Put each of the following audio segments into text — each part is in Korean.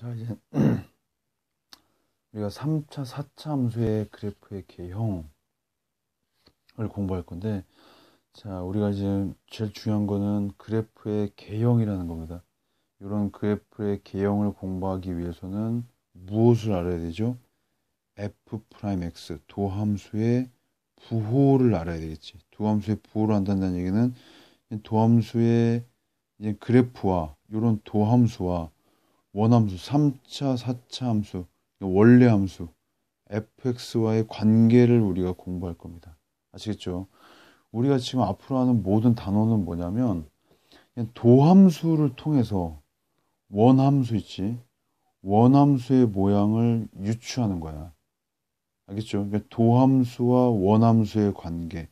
자, 이제 우리가 3차, 4차 함수의 그래프의 개형을 공부할 건데, 자, 우리가 지금 제일 중요한 거는 그래프의 개형이라는 겁니다. 이런 그래프의 개형을 공부하기 위해서는 무엇을 알아야 되죠? f'x, 도함수의 부호를 알아야 되겠지. 도함수의 부호를 안다는 얘기는 도함수의 이제 그래프와 이런 도함수와 원함수, 3차, 4차 함수, 원래 함수, fx와의 관계를 우리가 공부할 겁니다. 아시겠죠? 우리가 지금 앞으로 하는 모든 단어는 뭐냐면 도함수를 통해서 원함수 있지? 원함수의 모양을 유추하는 거야. 알겠죠? 그러니까 도함수와 원함수의 관계,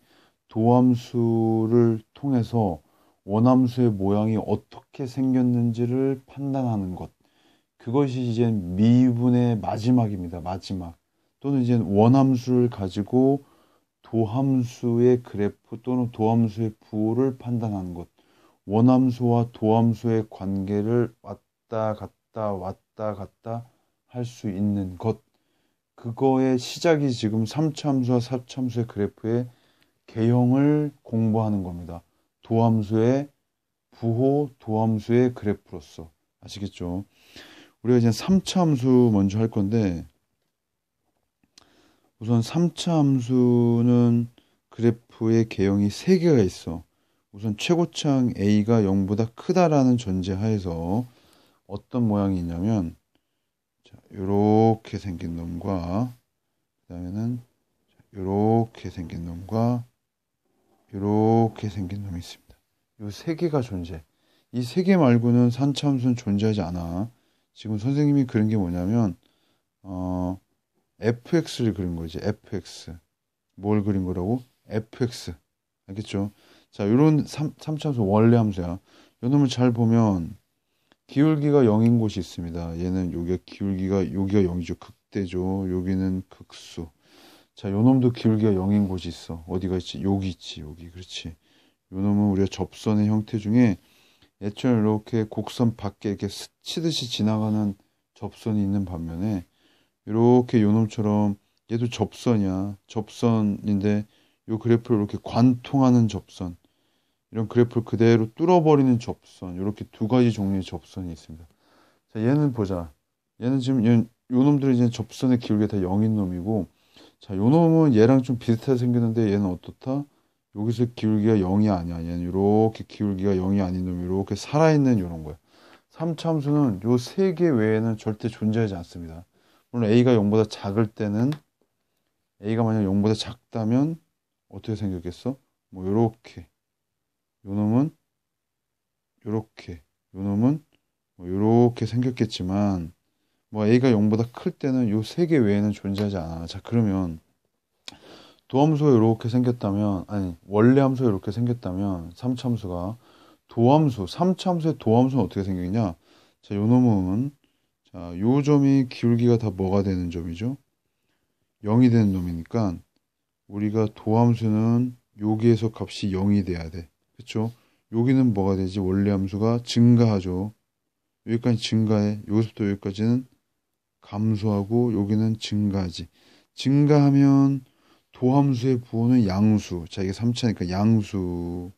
도함수를 통해서 원함수의 모양이 어떻게 생겼는지를 판단하는 것. 그것이 이제 미분의 마지막입니다. 마지막. 또는 이제 원함수를 가지고 도함수의 그래프 또는 도함수의 부호를 판단하는 것. 원함수와 도함수의 관계를 왔다 갔다 할 수 있는 것. 그거의 시작이 지금 3차 함수와 4차 함수의 그래프의 개형을 공부하는 겁니다. 도함수의 부호, 도함수의 그래프로서. 아시겠죠? 우리가 이제 3차 함수 먼저 할 건데, 우선 3차 함수는 그래프의 개형이 3개가 있어. 우선 최고창 a가 0보다 크다라는 전제 하에서 어떤 모양이 있냐면, 이렇게 생긴 놈과, 그 다음에는 이렇게 생긴 놈과 이렇게 생긴 놈이 있습니다. 이 3개가 존재. 이 3개 말고는 3차 함수는 존재하지 않아. 지금 선생님이 그린 게 뭐냐면 fx를 그린 거지. fx. 뭘 그린 거라고? fx. 알겠죠? 자, 이런 3차 함수 원래 함수야. 이 놈을 잘 보면 기울기가 0인 곳이 있습니다. 얘는 여기가 0이죠. 극대죠. 여기는 극수. 자, 요 놈도 기울기가 0인 곳이 있어. 어디가 있지? 여기 있지. 여기. 그렇지. 요 놈은 우리가 접선의 형태 중에 얘처럼 이렇게 곡선 밖에 이렇게 스치듯이 지나가는 접선이 있는 반면에 이렇게 요 놈처럼 얘도 접선이야. 접선인데 요 그래프를 이렇게 관통하는 접선. 이런 그래프를 그대로 뚫어버리는 접선. 이렇게 두 가지 종류의 접선이 있습니다. 자, 얘는 보자. 얘는 지금 요 놈들이 이제 접선의 기울기가 다 0인 놈이고, 자, 요 놈은 얘랑 좀 비슷하게 생겼는데 얘는 어떻다? 여기서 기울기가 0이 아니야. 얘는 이렇게 기울기가 0이 아닌 놈이 이렇게 살아있는 이런 거야. 3차 함수는 요 3개 외에는 절대 존재하지 않습니다. 물론 a가 0보다 작을 때는 a가 만약 0보다 작다면 어떻게 생겼겠어? 뭐 요렇게. 요 놈은 요렇게. 요 놈은 뭐 요렇게 생겼겠지만 뭐 a가 0보다 클 때는 요 3개 외에는 존재하지 않아. 자, 그러면 도함수가 이렇게 생겼다면, 아니, 원래 함수가 이렇게 생겼다면, 3차 함수가, 도함수, 3차 함수의 도함수는 어떻게 생겼냐? 자, 요 놈은, 자, 요 점이 기울기가 다 뭐가 되는 점이죠? 0이 되는 놈이니까, 우리가 도함수는 여기에서 값이 0이 돼야 돼. 그쵸? 여기는 뭐가 되지? 원래 함수가 증가하죠. 여기까지 증가해. 여기서부터 여기까지는 감소하고, 여기는 증가하지. 증가하면, 도함수의 부호는 양수. 자, 이게 3차니까 양수.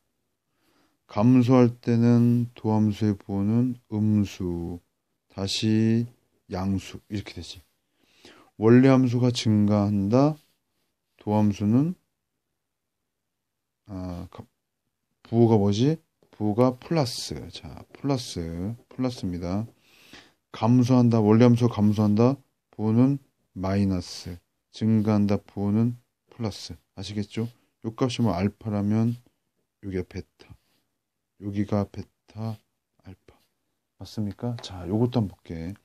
감소할 때는 도함수의 부호는 음수. 다시 양수. 이렇게 되지. 원래 함수가 증가한다. 도함수는 부호가 뭐지? 부호가 플러스. 자, 플러스입니다. 감소한다. 원래 함수가 감소한다. 부호는 마이너스. 증가한다. 부호는 플러스. 아시겠죠? 요 값이 뭐 알파라면 여기가 베타. 여기가 베타, 알파. 맞습니까? 자, 요것도 한번 볼게.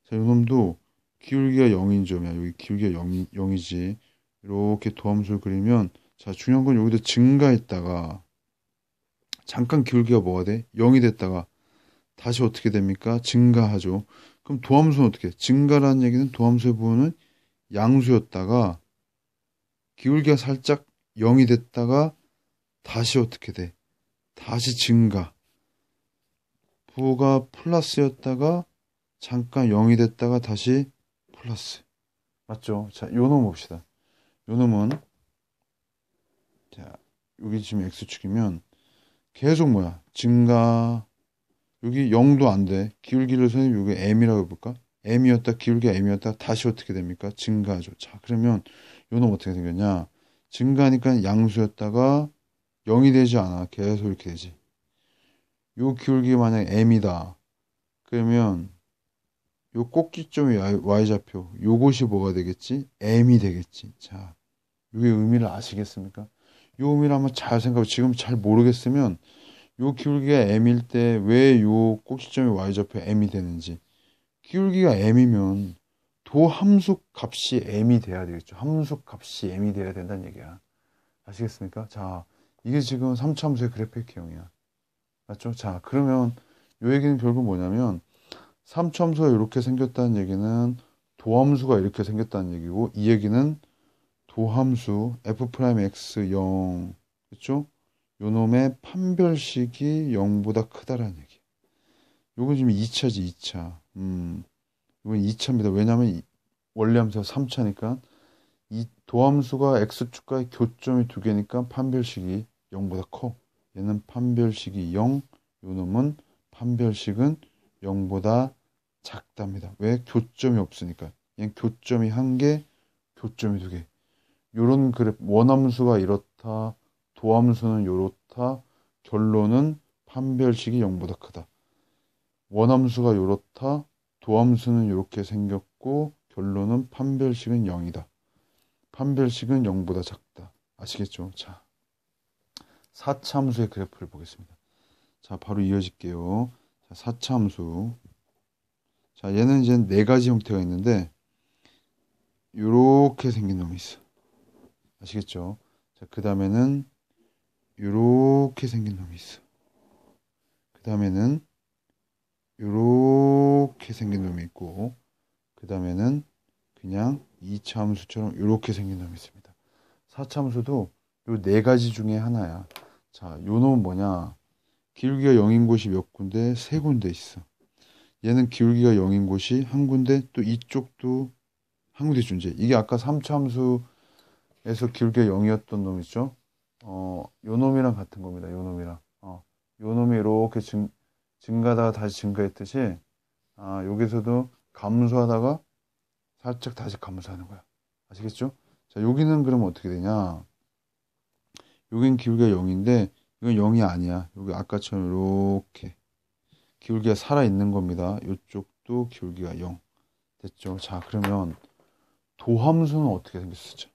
자, 요 놈도 기울기가 0인 점이야. 여기 기울기가 0이지. 이렇게 도함수를 그리면, 자, 중요한 건 여기도 증가했다가 잠깐 기울기가 뭐가 돼? 0이 됐다가 다시 어떻게 됩니까? 증가하죠. 그럼 도함수는 어떻게 해? 증가라는 얘기는 도함수의 부호는 양수였다가 기울기가 살짝 0이 됐다가 다시 어떻게 돼? 다시 증가. 부호가 플러스였다가 잠깐 0이 됐다가 다시 플러스. 맞죠? 자, 요 놈 봅시다. 요 놈은, 자, 여기 지금 X축이면 계속 뭐야? 증가. 여기 0도 안 돼. 기울기를 선생님 여기 M이라고 해볼까? M이었다, 기울기가 M이었다, 다시 어떻게 됩니까? 증가하죠. 자, 그러면 요 놈 어떻게 생겼냐? 증가하니까 양수였다가 0이 되지 않아. 계속 이렇게 되지. 요 기울기가 만약 M이다. 그러면 요 꼭지점이 Y좌표. 요것이 뭐가 되겠지? M이 되겠지. 자, 요게 의미를 아시겠습니까? 요 의미를 한번 잘 생각해. 지금 잘 모르겠으면 요 기울기가 M일 때 왜 요 꼭지점이 Y좌표 M이 되는지. 기울기가 M이면 도함수 값이 M이 돼야 되겠죠. 함수 값이 M이 돼야 된다는 얘기야. 아시겠습니까? 자, 이게 지금 3차함수의 그래픽형이야. 맞죠? 자, 그러면 요 얘기는 결국 뭐냐면 3차함수가 이렇게 생겼다는 얘기는 도함수가 이렇게 생겼다는 얘기고 이 얘기는 도함수 f'x 0 그렇죠? 요 놈의 판별식이 0보다 크다라는 얘기. 요건 지금 2차지 2차. 이건 2차입니다. 왜냐면 원래 함수가 3차니까 이 도함수가 x축과의 교점이 두 개니까 판별식이 0보다 커. 얘는 판별식이 0, 요 놈은 판별식은 0보다 작답니다. 왜? 교점이 없으니까. 얘는 교점이 한 개, 교점이 두 개. 요런 그래프, 원함수가 이렇다, 도함수는 요렇다, 결론은 판별식이 0보다 크다. 원함수가 요렇다, 도함수는 요렇게 생겼고, 결론은 판별식은 0이다. 판별식은 0보다 작다. 아시겠죠? 자, 4차 함수의 그래프를 보겠습니다. 자, 바로 이어질게요. 자, 4차 함수. 자, 얘는 이제 네 가지 형태가 있는데, 요렇게 생긴 놈이 있어. 아시겠죠? 자, 그 다음에는 요렇게 생긴 놈이 있어. 그 다음에는 요렇게 생긴 놈이 있고, 그 다음에는 그냥 2차 함수처럼 요렇게 생긴 놈이 있습니다. 4차 함수도 요 네 가지 중에 하나야. 자, 요 놈은 뭐냐? 기울기가 0인 곳이 몇 군데? 세 군데 있어. 얘는 기울기가 0인 곳이 한 군데, 또 이쪽도 한 군데 존재. 이게 아까 3차 함수에서 기울기가 0이었던 놈 있죠? 요 놈이랑 같은 겁니다. 요 놈이랑. 요 놈이 이렇게 증가하다가 다시 증가했듯이, 여기서도 감소하다가 살짝 다시 감소하는 거야. 아시겠죠? 자, 여기는 그러면 어떻게 되냐? 여긴 기울기가 0인데, 이건 0이 아니야. 여기 아까처럼 이렇게 기울기가 살아있는 겁니다. 이쪽도 기울기가 0. 됐죠? 자, 그러면 도함수는 어떻게 생겼었죠?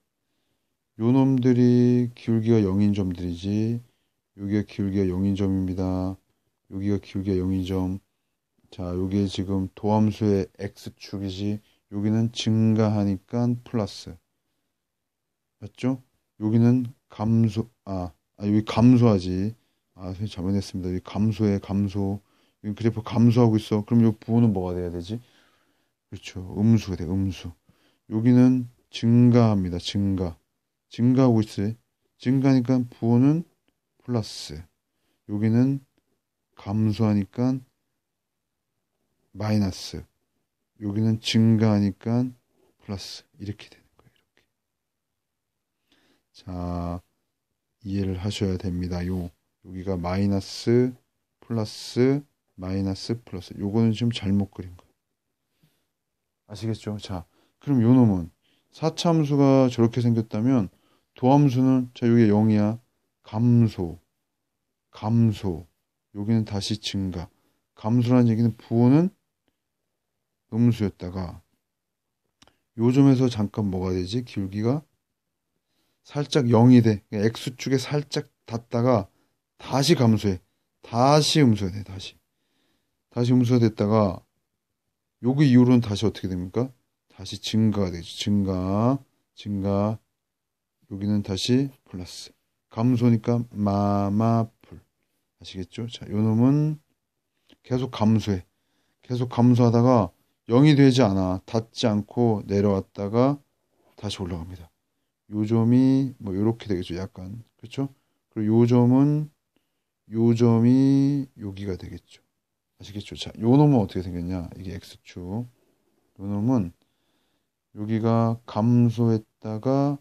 요 놈들이 기울기가 0인 점들이지. 여기가 기울기가 0인 점입니다. 여기가 기울기가 0인 점. 자, 여기 지금 도함수의 x축이지. 여기는 증가하니까 플러스. 맞죠? 여기는 여기 감소하지. 선생님 잘못했습니다. 여기 감소. 여기 그래프 감소하고 있어. 그럼 이 부호는 뭐가 돼야 되지? 그렇죠. 음수가 돼, 음수. 여기는 증가합니다. 증가하고 있어요. 증가하니까 부호는 플러스. 여기는 감소하니까 마이너스. 여기는 증가하니까 플러스. 이렇게 되는 거예요. 이렇게. 자, 이해를 하셔야 됩니다. 여기가 마이너스, 플러스, 마이너스, 플러스. 요거는 지금 잘못 그린 거예요. 아시겠죠? 자, 그럼 요 놈은 4차 함수가 저렇게 생겼다면 도함수는 자, 여기 0이야. 감소. 여기는 다시 증가. 감소라는 얘기는 부호는 음수였다가 요 점에서 잠깐 뭐가 되지? 기울기가 살짝 0이 돼. X축에 살짝 닿다가 다시 감소해. 다시 음수가 돼. 다시 음수가 됐다가 여기 이후로는 다시 어떻게 됩니까? 다시 증가가 되죠. 증가. 여기는 다시 플러스. 감소니까 마마풀. 아시겠죠? 자, 요 놈은 계속 감소해. 계속 감소하다가 0이 되지 않아. 닿지 않고 내려왔다가 다시 올라갑니다. 요 점이 뭐 요렇게 되겠죠. 약간. 그렇죠? 그리고 요 점이 여기가 되겠죠. 아시겠죠? 자, 요 놈은 어떻게 생겼냐? 이게 x축. 요 놈은 여기가 감소했다가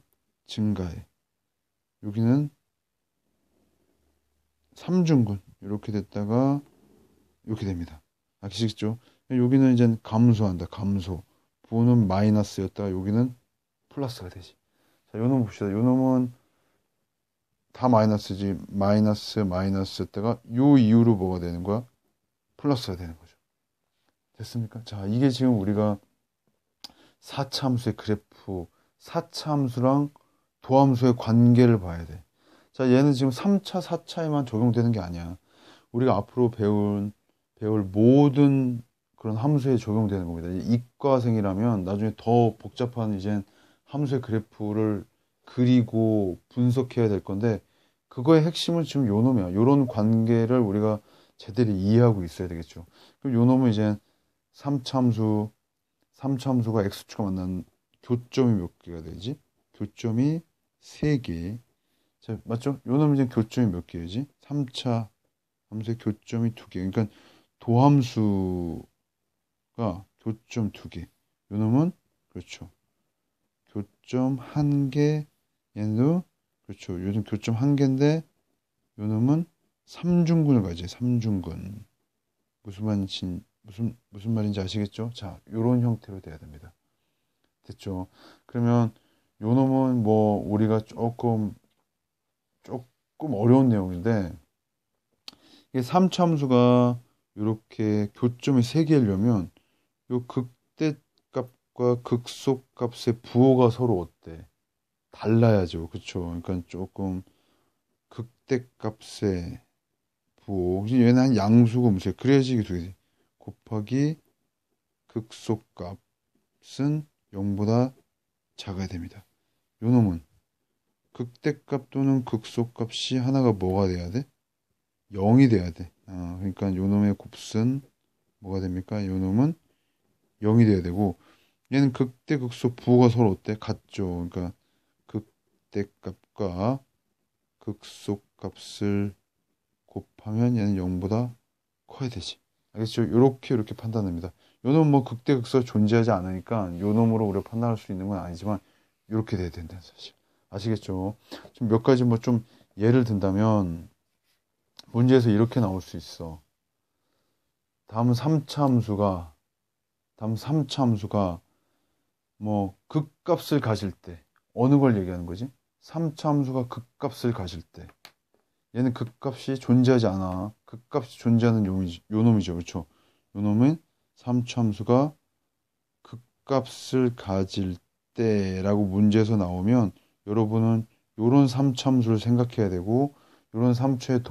증가해. 여기는 삼중근 이렇게 됐다가 이렇게 됩니다. 아시겠죠? 여기는 이제 감소한다. 감소. 부호는 마이너스였다가 여기는 플러스가 되지. 자, 요 놈 봅시다. 요 놈은 다 마이너스지. 마이너스였다가 요 이후로 뭐가 되는 거야? 플러스가 되는 거죠. 됐습니까? 자, 이게 지금 우리가 4차 함수의 그래프, 4차 함수랑 도함수의 관계를 봐야 돼. 자, 얘는 지금 3차, 4차에만 적용되는 게 아니야. 우리가 앞으로 배울 모든 그런 함수에 적용되는 겁니다. 이과생이라면 나중에 더 복잡한 이제 함수의 그래프를 그리고 분석해야 될 건데, 그거의 핵심은 지금 요 놈이야. 요런 관계를 우리가 제대로 이해하고 있어야 되겠죠. 그럼 요 놈은 이제 3차 함수가 x축과 만나는 교점이 몇 개가 되지? 교점이 3개. 자, 맞죠? 요 놈은 이제 교점이 몇 개지? 3차 함수의 교점이 2개. 그러니까 도함수가 교점 2개. 요 놈은 그렇죠. 교점 1개. 얘도 그렇죠. 요즘 교점 1개인데 요 놈은 삼중근을 가지. 삼중근. 무슨 말인지 아시겠죠? 자, 요런 형태로 돼야 됩니다. 됐죠? 그러면 요 놈은 뭐 우리가 조금 어려운 내용인데, 이게 3차 함수가 이렇게 교점이 3개려면 요 극대값과 극소값의 부호가 서로 어때? 달라야죠. 그쵸? 그러니까 조금 극대값의 부호, 얘는 한 양수고 무슨 그래야지 이게 되지. 곱하기 극소값은 0보다 작아야 됩니다. 요 놈은 극대값 또는 극소값이 하나가 뭐가 돼야 돼? 0이 돼야 돼. 그러니까 요 놈의 곱은 뭐가 됩니까? 요 놈은 0이 돼야 되고, 얘는 극대 극소 부호가 서로 어때? 같죠. 그러니까 극대값과 극소값을 곱하면 얘는 0보다 커야 되지. 알겠죠? 이렇게 판단됩니다. 요 놈은 뭐 극대 극소가 존재하지 않으니까 요 놈으로 우리가 판단할 수 있는 건 아니지만 이렇게 돼야 된다는 사실. 아시겠죠? 좀 몇 가지 뭐 좀 예를 든다면 문제에서 이렇게 나올 수 있어. 다음 3차 함수가 뭐 극값을 가질 때 어느 걸 얘기하는 거지? 3차 함수가 극값을 가질 때 얘는 극값이 존재하지 않아. 극값이 존재하는 요 놈이죠. 그렇죠? 요 놈은 3차 함수가 극값을 가질 때라고 문제에서 나오면 여러분은 요런 3차 함수를 생각해야 되고, 요런 3차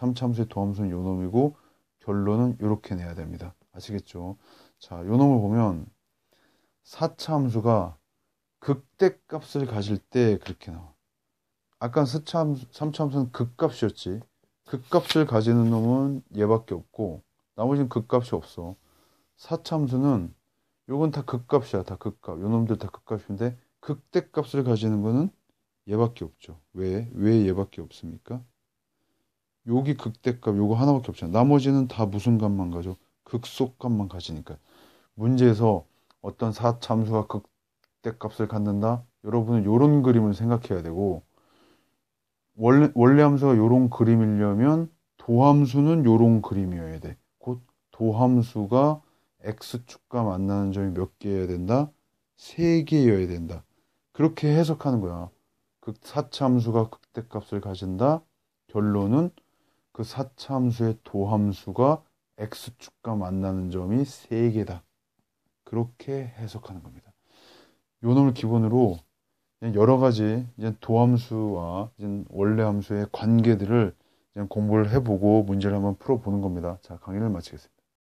함수의 도함수는 요 놈이고, 결론은 이렇게 내야 됩니다. 아시겠죠? 자, 요 놈을 보면 4차 함수가 극대값을 가질 때 그렇게 나와. 아까 3차 함수는 극값이었지. 극값을 가지는 놈은 얘밖에 없고 나머지는 극값이 없어. 4차 함수는 요건 다 극값이야. 다 극값. 요 놈들 다 극값인데 극대값을 가지는 거는 얘밖에 없죠. 왜 얘밖에 없습니까? 여기 극대값 요거 하나밖에 없잖아. 나머지는 다 무슨 값만 가져? 극소값만 가지니까. 문제에서 어떤 4차 함수가 극대값을 갖는다? 여러분은 요런 그림을 생각해야 되고, 원래 함수가 요런 그림이려면 도함수는 요런 그림이어야 돼. 곧 도함수가 x축과 만나는 점이 몇 개여야 된다? 3개여야 된다. 그렇게 해석하는 거야. 그 4차 함수가 극대값을 가진다. 결론은 그 4차 함수의 도함수가 x축과 만나는 점이 3개다. 그렇게 해석하는 겁니다. 요 놈을 기본으로 여러 가지 이제 도함수와 이제 원래 함수의 관계들을 이제 공부를 해보고 문제를 한번 풀어보는 겁니다. 자, 강의를 마치겠습니다.